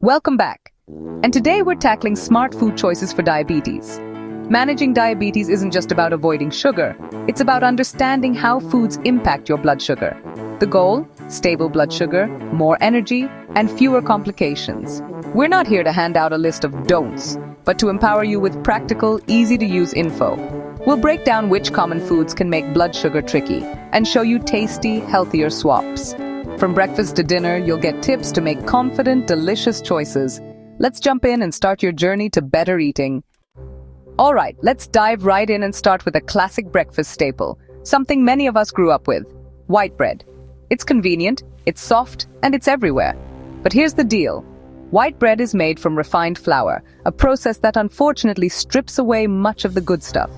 Welcome back. And today we're tackling smart food choices for diabetes. Managing diabetes isn't just about avoiding sugar, it's about understanding how foods impact your blood sugar. The goal? Stable blood sugar, more energy, and fewer complications. We're not here to hand out a list of don'ts, but to empower you with practical, easy-to-use info. We'll break down which common foods can make blood sugar tricky and show you tasty, healthier swaps. From breakfast to dinner, you'll get tips to make confident, delicious choices. Let's jump in and start your journey to better eating. All right, let's dive right in and start with a classic breakfast staple, something many of us grew up with: white bread. It's convenient, it's soft, and it's everywhere. But here's the deal. White bread is made from refined flour, a process that unfortunately strips away much of the good stuff.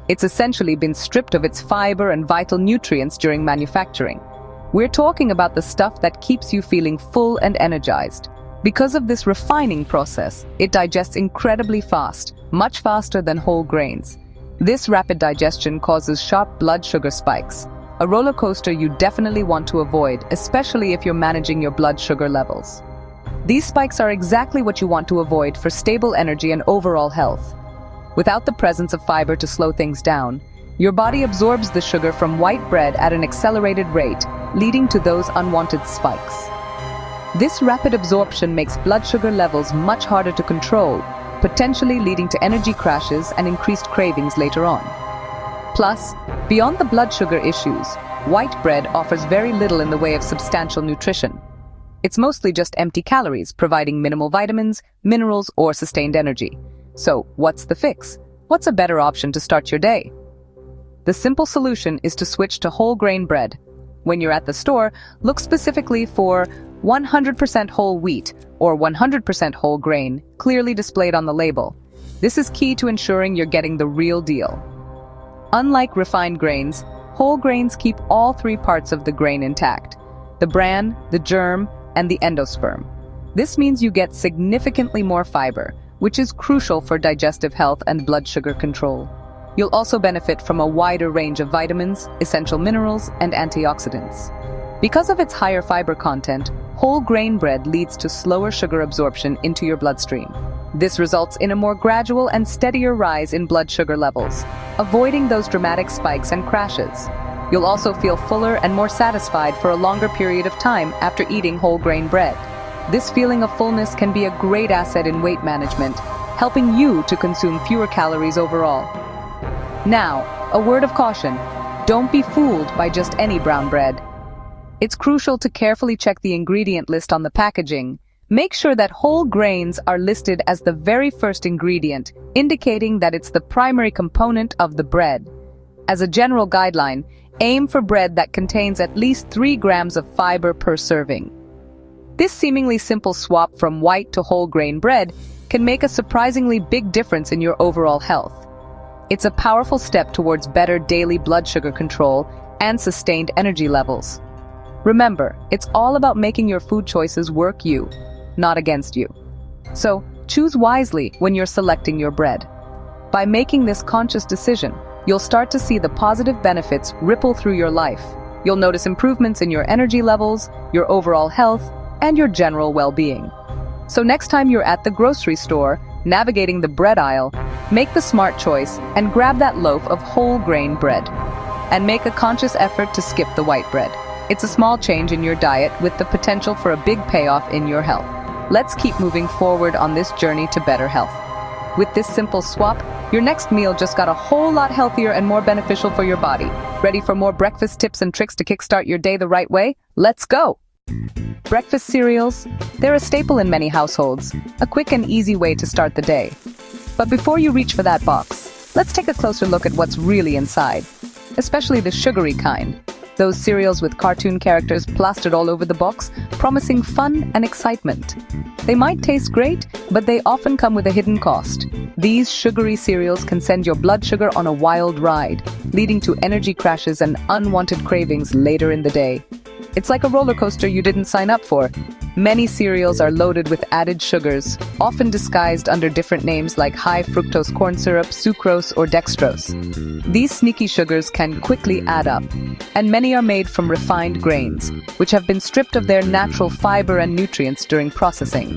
It's essentially been stripped of its fiber and vital nutrients during manufacturing. We're talking about the stuff that keeps you feeling full and energized. Because of this refining process, it digests incredibly fast, much faster than whole grains. This rapid digestion causes sharp blood sugar spikes, a roller coaster you definitely want to avoid, especially if you're managing your blood sugar levels. These spikes are exactly what you want to avoid for stable energy and overall health. Without the presence of fiber to slow things down, your body absorbs the sugar from white bread at an accelerated rate, leading to those unwanted spikes. This rapid absorption makes blood sugar levels much harder to control, potentially leading to energy crashes and increased cravings later on. Plus, beyond the blood sugar issues, white bread offers very little in the way of substantial nutrition. It's mostly just empty calories, providing minimal vitamins, minerals, or sustained energy. So, what's the fix? What's a better option to start your day? The simple solution is to switch to whole grain bread. When you're at the store, look specifically for 100% whole wheat or 100% whole grain, clearly displayed on the label. This is key to ensuring you're getting the real deal. Unlike refined grains, whole grains keep all three parts of the grain intact: the bran, the germ, and the endosperm. This means you get significantly more fiber, which is crucial for digestive health and blood sugar control. You'll also benefit from a wider range of vitamins, essential minerals, and antioxidants. Because of its higher fiber content, whole grain bread leads to slower sugar absorption into your bloodstream. This results in a more gradual and steadier rise in blood sugar levels, avoiding those dramatic spikes and crashes. You'll also feel fuller and more satisfied for a longer period of time after eating whole grain bread. This feeling of fullness can be a great asset in weight management, helping you to consume fewer calories overall. Now, a word of caution: don't be fooled by just any brown bread. It's crucial to carefully check the ingredient list on the packaging. Make sure that whole grains are listed as the very first ingredient, indicating that it's the primary component of the bread. As a general guideline, aim for bread that contains at least 3 grams of fiber per serving. This seemingly simple swap from white to whole grain bread can make a surprisingly big difference in your overall health. It's a powerful step towards better daily blood sugar control and sustained energy levels. Remember, it's all about making your food choices work you, not against you. So, choose wisely when you're selecting your bread. By making this conscious decision, you'll start to see the positive benefits ripple through your life. You'll notice improvements in your energy levels, your overall health, and your general well-being. So next time you're at the grocery store, navigating the bread aisle, make the smart choice and grab that loaf of whole grain bread. And make a conscious effort to skip the white bread. It's a small change in your diet with the potential for a big payoff in your health. Let's keep moving forward on this journey to better health. With this simple swap, your next meal just got a whole lot healthier and more beneficial for your body. Ready for more breakfast tips and tricks to kickstart your day the right way? Let's go! Breakfast cereals, they're a staple in many households, a quick and easy way to start the day. But before you reach for that box, let's take a closer look at what's really inside, especially the sugary kind. Those cereals with cartoon characters plastered all over the box, promising fun and excitement. They might taste great, but they often come with a hidden cost. These sugary cereals can send your blood sugar on a wild ride, leading to energy crashes and unwanted cravings later in the day. It's like a roller coaster you didn't sign up for. Many cereals are loaded with added sugars, often disguised under different names like high fructose corn syrup, sucrose, or dextrose. These sneaky sugars can quickly add up, and many are made from refined grains, which have been stripped of their natural fiber and nutrients during processing.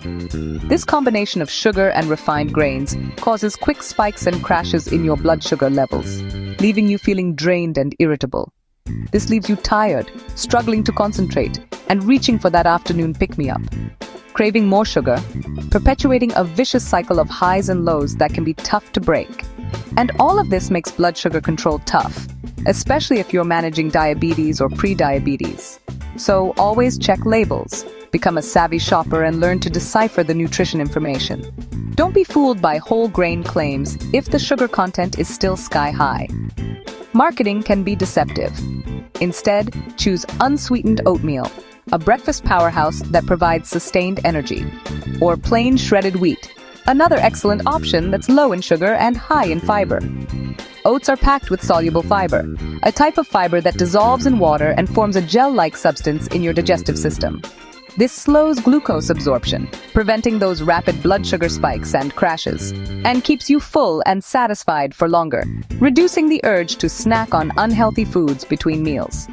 This combination of sugar and refined grains causes quick spikes and crashes in your blood sugar levels, leaving you feeling drained and irritable. This leaves you tired, struggling to concentrate, and reaching for that afternoon pick-me-up. Craving more sugar, perpetuating a vicious cycle of highs and lows that can be tough to break. And all of this makes blood sugar control tough, especially if you're managing diabetes or pre-diabetes. So always check labels, become a savvy shopper, and learn to decipher the nutrition information. Don't be fooled by whole grain claims if the sugar content is still sky high. Marketing can be deceptive. Instead, choose unsweetened oatmeal, a breakfast powerhouse that provides sustained energy. Or plain shredded wheat, another excellent option that's low in sugar and high in fiber. Oats are packed with soluble fiber, a type of fiber that dissolves in water and forms a gel-like substance in your digestive system. This slows glucose absorption, preventing those rapid blood sugar spikes and crashes, and keeps you full and satisfied for longer, reducing the urge to snack on unhealthy foods between meals.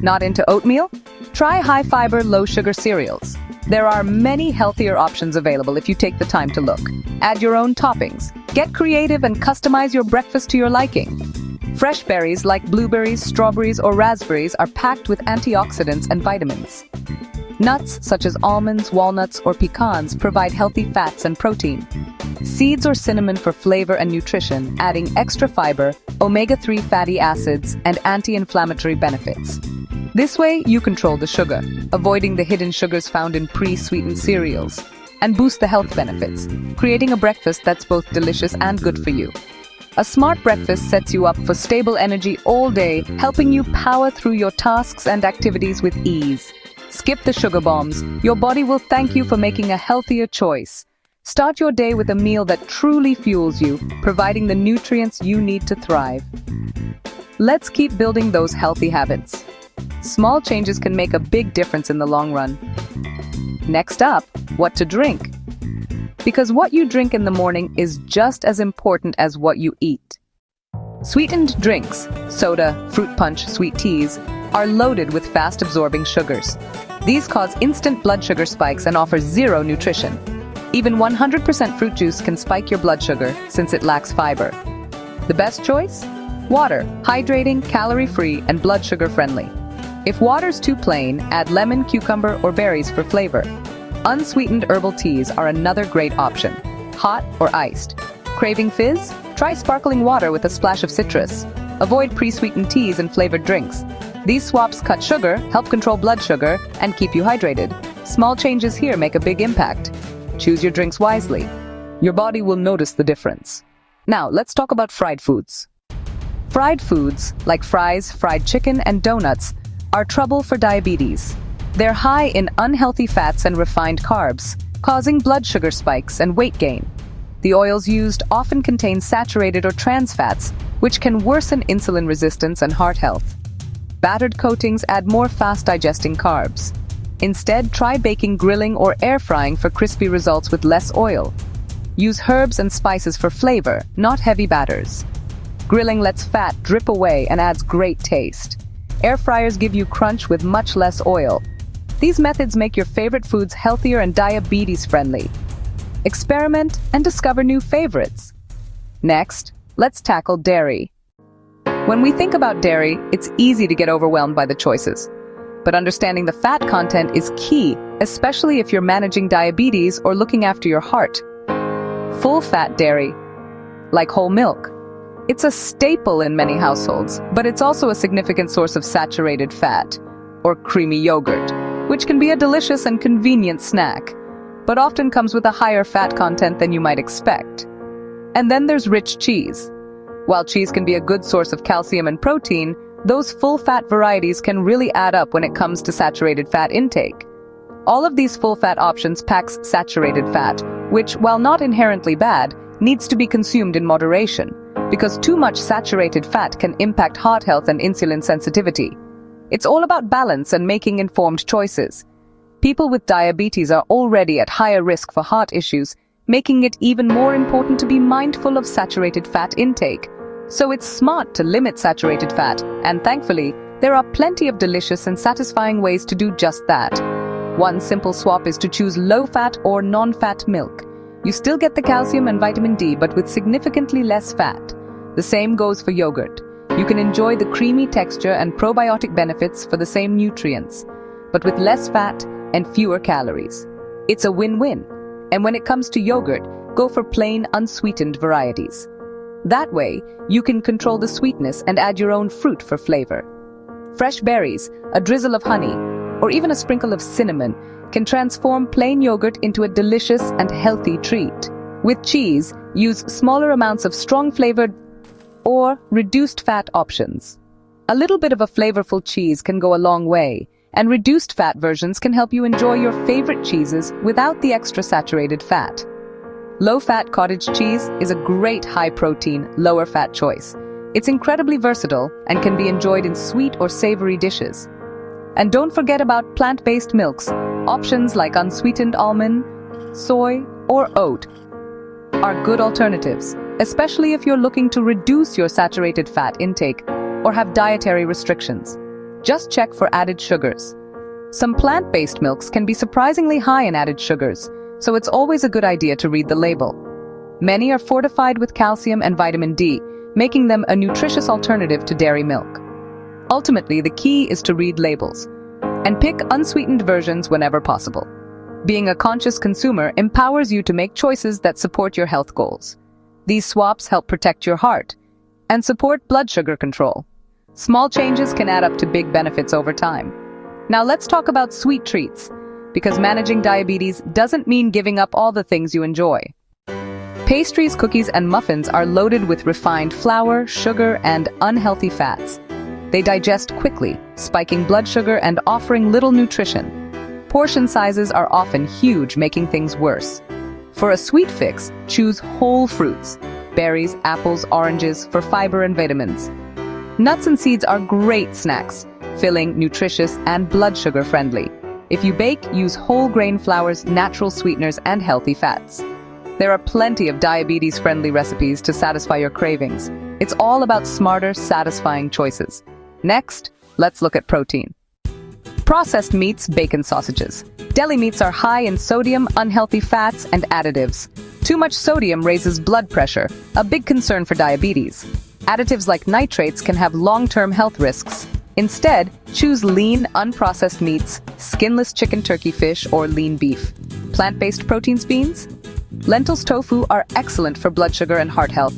Not into oatmeal? Try high-fiber, low-sugar cereals. There are many healthier options available if you take the time to look. Add your own toppings, get creative, and customize your breakfast to your liking. Fresh berries like blueberries, strawberries, or raspberries are packed with antioxidants and vitamins. Nuts, such as almonds, walnuts, or pecans, provide healthy fats and protein. Seeds or cinnamon for flavor and nutrition, adding extra fiber, omega-3 fatty acids, and anti-inflammatory benefits. This way, you control the sugar, avoiding the hidden sugars found in pre-sweetened cereals, and boost the health benefits, creating a breakfast that's both delicious and good for you. A smart breakfast sets you up for stable energy all day, helping you power through your tasks and activities with ease. Skip the sugar bombs. Your body will thank you for making a healthier choice. Start your day with a meal that truly fuels you, providing the nutrients you need to thrive. Let's keep building those healthy habits. Small changes can make a big difference in the long run. Next up, what to drink. Because what you drink in the morning is just as important as what you eat. Sweetened drinks, soda, fruit punch, sweet teas, are loaded with fast-absorbing sugars. These cause instant blood sugar spikes and offer zero nutrition. Even 100% fruit juice can spike your blood sugar since it lacks fiber. The best choice? Water, hydrating, calorie-free, and blood sugar-friendly. If water's too plain, add lemon, cucumber, or berries for flavor. Unsweetened herbal teas are another great option, hot or iced. Craving fizz? Try sparkling water with a splash of citrus. Avoid pre-sweetened teas and flavored drinks. These swaps cut sugar, help control blood sugar, and keep you hydrated. Small changes here make a big impact. Choose your drinks wisely. Your body will notice the difference. Now, let's talk about fried foods. Fried foods, like fries, fried chicken, and donuts, are trouble for diabetes. They're high in unhealthy fats and refined carbs, causing blood sugar spikes and weight gain. The oils used often contain saturated or trans fats, which can worsen insulin resistance and heart health. Battered coatings add more fast-digesting carbs. Instead, try baking, grilling, or air frying for crispy results with less oil. Use herbs and spices for flavor, not heavy batters. Grilling lets fat drip away and adds great taste. Air fryers give you crunch with much less oil. These methods make your favorite foods healthier and diabetes-friendly. Experiment and discover new favorites. Next, let's tackle dairy. When we think about dairy, it's easy to get overwhelmed by the choices. But understanding the fat content is key, especially if you're managing diabetes or looking after your heart. Full-fat dairy, like whole milk. It's a staple in many households, but it's also a significant source of saturated fat, or creamy yogurt, which can be a delicious and convenient snack, but often comes with a higher fat content than you might expect. And then there's rich cheese. While cheese can be a good source of calcium and protein, those full-fat varieties can really add up when it comes to saturated fat intake. All of these full-fat options packs saturated fat, which, while not inherently bad, needs to be consumed in moderation, because too much saturated fat can impact heart health and insulin sensitivity. It's all about balance and making informed choices. People with diabetes are already at higher risk for heart issues, making it even more important to be mindful of saturated fat intake. So it's smart to limit saturated fat, and thankfully, there are plenty of delicious and satisfying ways to do just that. One simple swap is to choose low-fat or non-fat milk. You still get the calcium and vitamin D, but with significantly less fat. The same goes for yogurt. You can enjoy the creamy texture and probiotic benefits for the same nutrients, but with less fat and fewer calories. It's a win-win. And when it comes to yogurt, go for plain, unsweetened varieties. That way, you can control the sweetness and add your own fruit for flavor. Fresh berries, a drizzle of honey, or even a sprinkle of cinnamon can transform plain yogurt into a delicious and healthy treat. With cheese, use smaller amounts of strong-flavored or reduced-fat options. A little bit of a flavorful cheese can go a long way, and reduced-fat versions can help you enjoy your favorite cheeses without the extra saturated fat. Low-fat cottage cheese is a great high-protein, lower-fat choice. It's incredibly versatile and can be enjoyed in sweet or savory dishes. And don't forget about plant-based milks. Options like unsweetened almond, soy, or oat are good alternatives, especially if you're looking to reduce your saturated fat intake or have dietary restrictions. Just check for added sugars. Some plant-based milks can be surprisingly high in added sugars, so it's always a good idea to read the label. Many are fortified with calcium and vitamin D, making them a nutritious alternative to dairy milk. Ultimately, the key is to read labels and pick unsweetened versions whenever possible. Being a conscious consumer empowers you to make choices that support your health goals. These swaps help protect your heart and support blood sugar control. Small changes can add up to big benefits over time. Now let's talk about sweet treats, because managing diabetes doesn't mean giving up all the things you enjoy. Pastries, cookies, and muffins are loaded with refined flour, sugar, and unhealthy fats. They digest quickly, spiking blood sugar and offering little nutrition. Portion sizes are often huge, making things worse. For a sweet fix, choose whole fruits, berries, apples, oranges, for fiber and vitamins. Nuts and seeds are great snacks, filling, nutritious, and blood sugar friendly. If you bake, use whole grain flours, natural sweeteners, and healthy fats. There are plenty of diabetes-friendly recipes to satisfy your cravings. It's all about smarter, satisfying choices. Next, let's look at protein. Processed meats, bacon, sausages. Deli meats are high in sodium, unhealthy fats, and additives. Too much sodium raises blood pressure, a big concern for diabetes. Additives like nitrates can have long-term health risks. Instead, choose lean, unprocessed meats, skinless chicken, turkey, fish, or lean beef. Plant-based proteins, beans? Lentils, tofu are excellent for blood sugar and heart health.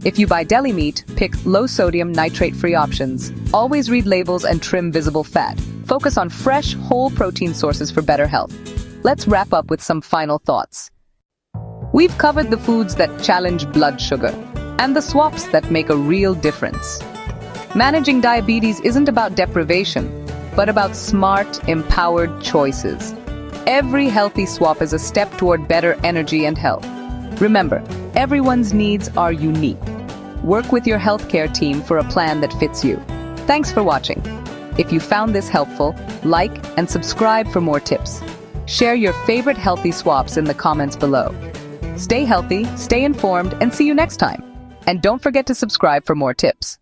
If you buy deli meat, pick low-sodium, nitrate-free options. Always read labels and trim visible fat. Focus on fresh, whole protein sources for better health. Let's wrap up with some final thoughts. We've covered the foods that challenge blood sugar and the swaps that make a real difference. Managing diabetes isn't about deprivation, but about smart, empowered choices. Every healthy swap is a step toward better energy and health. Remember, everyone's needs are unique. Work with your healthcare team for a plan that fits you. Thanks for watching. If you found this helpful, like and subscribe for more tips. Share your favorite healthy swaps in the comments below. Stay healthy, stay informed, and see you next time. And don't forget to subscribe for more tips.